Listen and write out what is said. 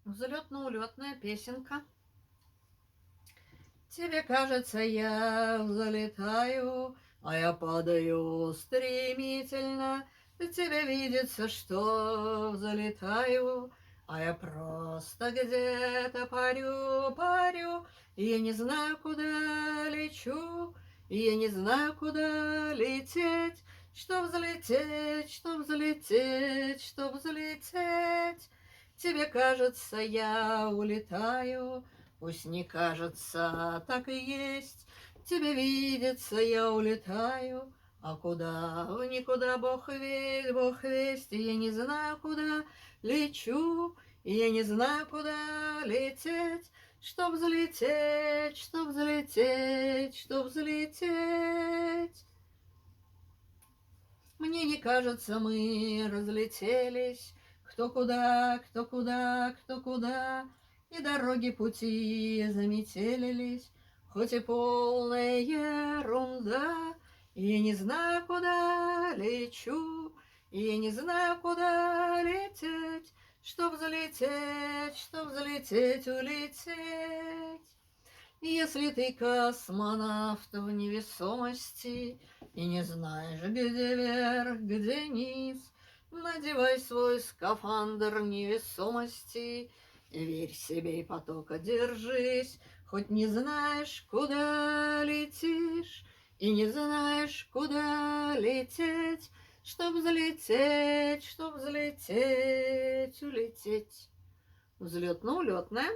Взлетно-улетная песенка. Тебе кажется, я взлетаю, а я падаю стремительно. Тебе видится, что взлетаю, а я просто где-то парю. И я не знаю, куда лечу, и я не знаю, куда лететь. Что взлететь, что взлететь, что взлететь. Тебе кажется, я улетаю, пусть не кажется, так и есть. Тебе видится, я улетаю, а куда, в никуда, Бог весть, и я не знаю, куда лечу, и я не знаю, куда лететь, чтоб взлететь, чтоб взлететь, чтоб взлететь. Мне не кажется, мы разлетелись, кто куда, кто куда, кто куда, и дороги пути заметелились, хоть и полная ерунда. И я не знаю, куда лечу, и я не знаю, куда лететь, чтоб взлететь, улететь. Если ты космонавт в невесомости и не знаешь, где верх, где низ, надевай свой скафандр невесомости, верь себе и потока держись, хоть не знаешь, куда летишь, и не знаешь, куда лететь, чтоб взлететь, улететь. Взлетно-улетная.